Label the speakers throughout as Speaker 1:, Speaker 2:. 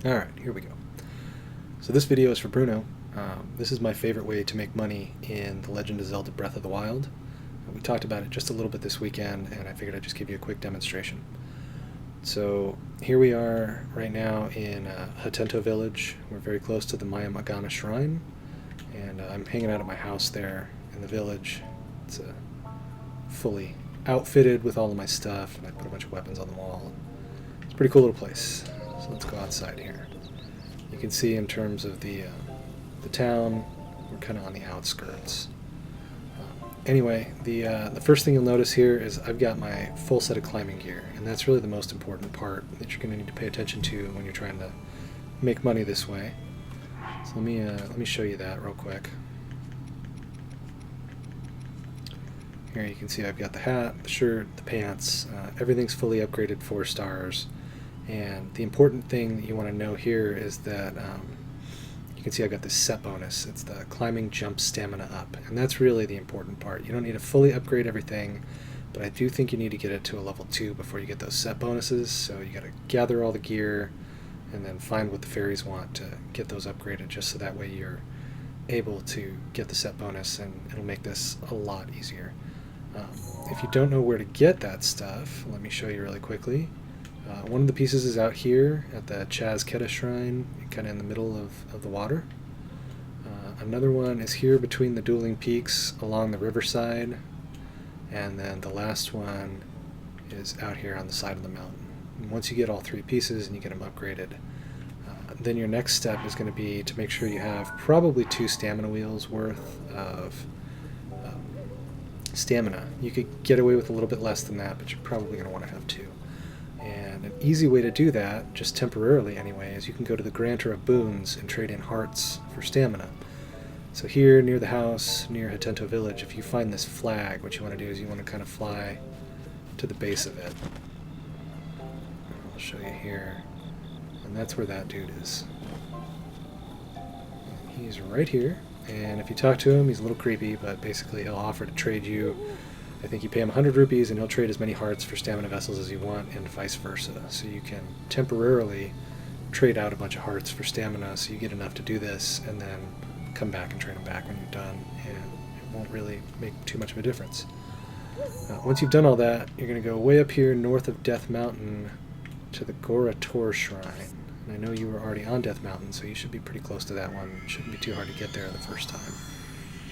Speaker 1: Alright, here we go. So this video is for Bruno. This is my favorite way to make money in The Legend of Zelda Breath of the Wild. We talked about it just a little bit this weekend, and I figured I'd just give you a quick demonstration. So here we are right now in Hatento Village. We're very close to the Maya Magana Shrine, and I'm hanging out at my house there in the village. It's fully outfitted with all of my stuff, and I put a bunch of weapons on the wall. It's a pretty cool little place. So let's go outside here. You can see in terms of the town, we're kind of on the outskirts. Anyway, the first thing you'll notice here is I've got my full set of climbing gear, and that's really the most important part that you're going to need to pay attention to when you're trying to make money this way. So let me show you that real quick. Here you can see I've got the hat, the shirt, the pants, everything's fully upgraded 4 stars. And the important thing that you want to know here is that you can see I've got this set bonus. It's the climbing jump stamina up, and that's really the important part. You don't need to fully upgrade everything, but I do think you need to get it to a level 2 before you get those set bonuses. So you got to gather all the gear and then find what the fairies want to get those upgraded, just so that way you're able to get the set bonus, and it'll make this a lot easier. If you don't know where to get that stuff, let me show you really quickly. One of the pieces is out here at the Chazketa Shrine, kind of in the middle of the water. Another one is here between the dueling peaks along the riverside, and then the last one is out here on the side of the mountain. And once you get all 3 pieces and you get them upgraded, then your next step is going to be to make sure you have probably 2 stamina wheels worth of stamina. You could get away with a little bit less than that, but you're probably going to want to have 2. And an easy way to do that, just temporarily anyway, is you can go to the Granter of Boons and trade in hearts for stamina. So here near the house, near Hatento Village, if you find this flag, what you want to do is you want to kind of fly to the base of it. I'll show you here. And that's where that dude is. And he's right here. And if you talk to him, he's a little creepy, but basically he'll offer to trade you. I think you pay him 100 rupees and he'll trade as many hearts for stamina vessels as you want, and vice versa. So you can temporarily trade out a bunch of hearts for stamina so you get enough to do this, and then come back and trade them back when you're done, and it won't really make too much of a difference. Once you've done all that, you're going to go way up here north of Death Mountain to the Gorator Shrine. And I know you were already on Death Mountain, so you should be pretty close to that one. It shouldn't be too hard to get there the first time.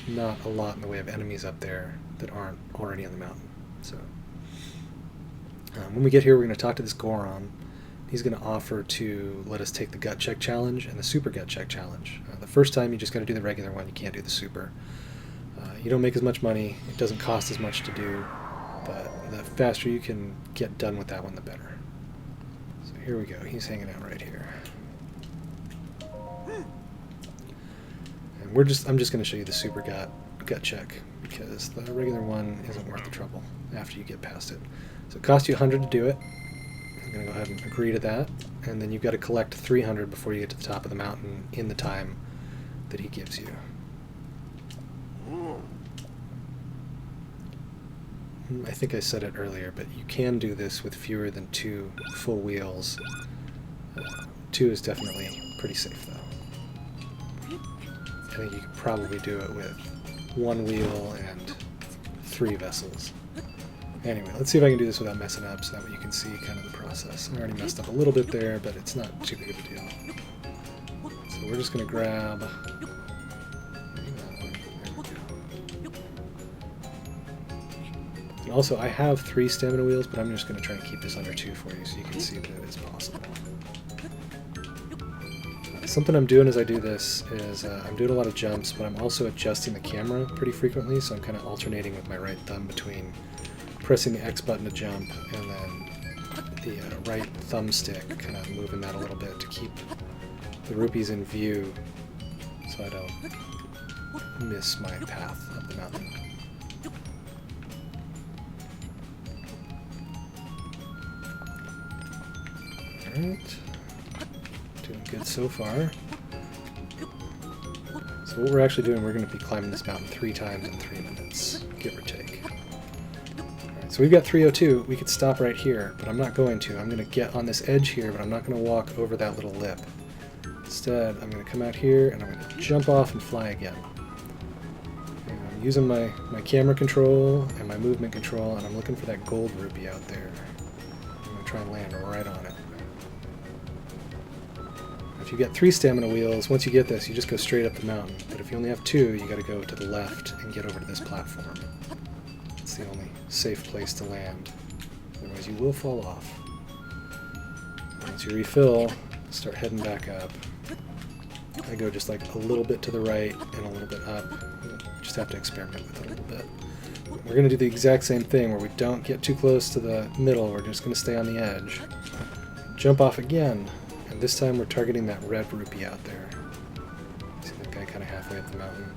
Speaker 1: Not a lot in the way of enemies up there that aren't already on the mountain. So when we get here, we're going to talk to this Goron. He's going to offer to let us take the gut check challenge and the super gut check challenge. The first time you just got to do the regular one, you can't do the super. You don't make as much money, it doesn't cost as much to do, but the faster you can get done with that one, the better. So here we go, he's hanging out right here. And I'm just going to show you the super gut check, because the regular one isn't worth the trouble after you get past it. So it costs you 100 to do it. I'm going to go ahead and agree to that, and then you've got to collect 300 before you get to the top of the mountain in the time that he gives you. I think I said it earlier, but you can do this with fewer than 2 full wheels. 2 is definitely pretty safe, though. I think you could probably do it with 1 wheel and 3 vessels. Anyway, let's see if I can do this without messing up, so that way you can see kind of the process. I already messed up a little bit there, but it's not too big of a deal. So we're just going to grab... And also, I have 3 stamina wheels, but I'm just going to try and keep this under 2 for you so you can see that it is possible. Something I'm doing as I do this is I'm doing a lot of jumps, but I'm also adjusting the camera pretty frequently, so I'm kind of alternating with my right thumb between pressing the X button to jump and then the right thumbstick, kind of moving that a little bit to keep the rupees in view so I don't miss my path up the mountain. Alright, doing good so far. So what we're actually doing, we're going to be climbing this mountain 3 times in 3 minutes, give or take. Alright, So we've got 302. We could stop right here, but I'm not going to. I'm going to get on this edge here, but I'm not going to walk over that little lip. Instead, I'm going to come out here and I'm going to jump off and fly again. And I'm using my camera control and my movement control, and I'm looking for that gold rupee out there. I'm going to try and land right on it. If you get 3 stamina wheels, once you get this, you just go straight up the mountain. But if you only have 2, you got to go to the left and get over to this platform. It's the only safe place to land. Otherwise, you will fall off. Once you refill, start heading back up. I go just like a little bit to the right and a little bit up. You just have to experiment with it a little bit. We're going to do the exact same thing where we don't get too close to the middle. We're just going to stay on the edge. Jump off again. And this time we're targeting that red rupee out there. See that guy kind of halfway up the mountain.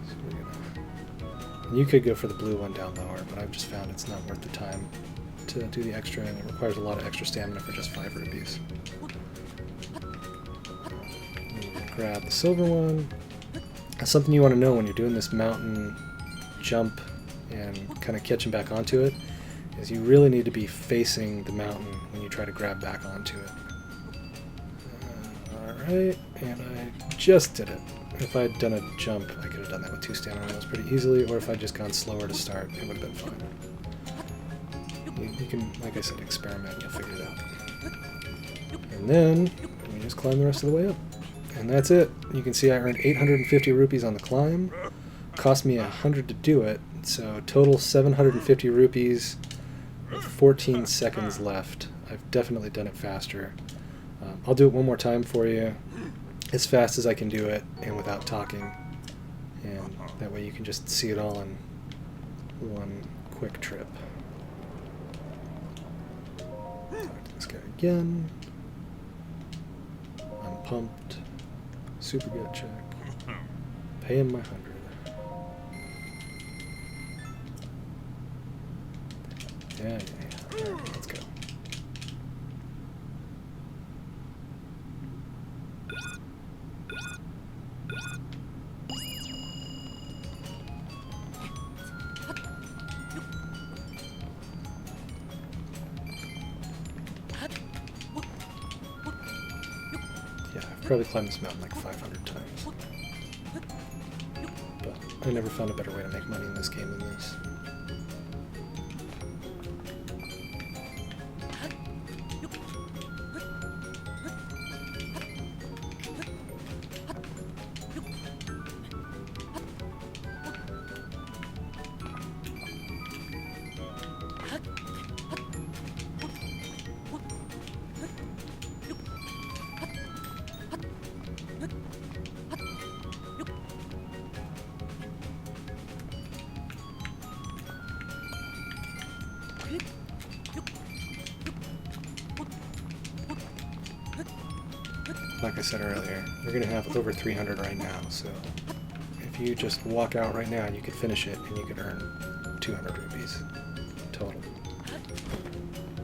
Speaker 1: So we're gonna... You could go for the blue one down lower, but I've just found it's not worth the time to do the extra, and it requires a lot of extra stamina for just 5 rupees. Grab the silver one. That's something you want to know when you're doing this mountain jump and kind of catching back onto it, is you really need to be facing the mountain when you try to grab back onto it. Alright, and I just did it. If I had done a jump, I could have done that with 2 stamina wheels pretty easily, or if I'd just gone slower to start, it would have been fine. You can, like I said, experiment and you'll figure it out. And then, we just climb the rest of the way up. And that's it. You can see I earned 850 rupees on the climb. Cost me 100 to do it, so total 750 rupees with 14 seconds left. I've definitely done it faster. I'll do it one more time for you, as fast as I can do it and without talking. And that way you can just see it all in one quick trip. Talk to this guy again. I'm pumped. Super good check. Pay him my 100. Yeah. Alright, let's go. Yeah, I've probably climbed this mountain like 500 times. But I never found a better way to make money in this game than this. Like I said earlier, we're going to have over 300 right now, so if you just walk out right now, you could finish it and you could earn 200 rupees total.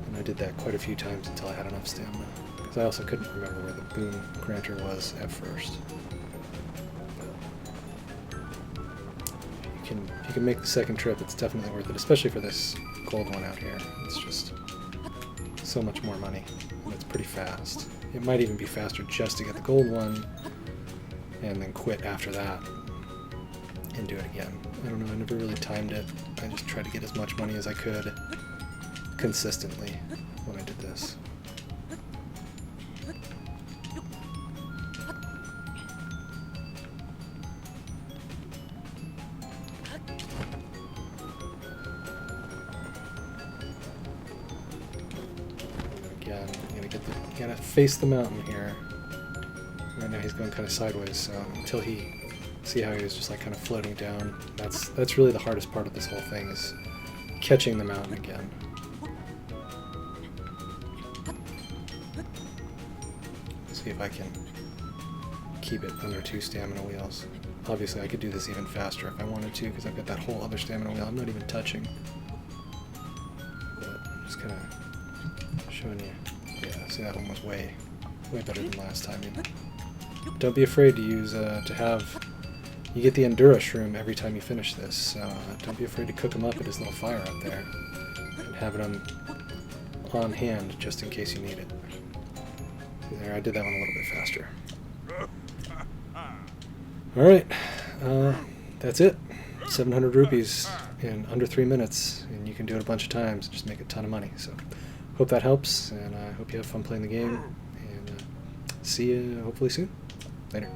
Speaker 1: And I did that quite a few times until I had enough stamina, because I also couldn't remember where the boon granter was at first. If you can make the second trip, it's definitely worth it, especially for this gold one out here. It's just so much more money, and it's pretty fast. It might even be faster just to get the gold one, and then quit after that, and do it again. I don't know, I never really timed it. I just tried to get as much money as I could, consistently, when I did this. Again, you gotta face the mountain here. Right now he's going kind of sideways, so until see how he was just like kind of floating down. That's really the hardest part of this whole thing, is catching the mountain again. See if I can keep it under 2 stamina wheels. Obviously I could do this even faster if I wanted to, because I've got that whole other stamina wheel I'm not even touching. But I'm just kind of showing you. Yeah, see, that one was way better than last time. Don't be afraid to use to have You get the Endura shroom every time you finish this, so don't be afraid to cook him up at his little fire up there. And have it on hand just in case you need it. There, I did that one a little bit faster. Alright, that's it. 700 rupees in under 3 minutes, and you can do it a bunch of times and just make a ton of money. So, hope that helps, and I hope you have fun playing the game, and see you hopefully soon. Later.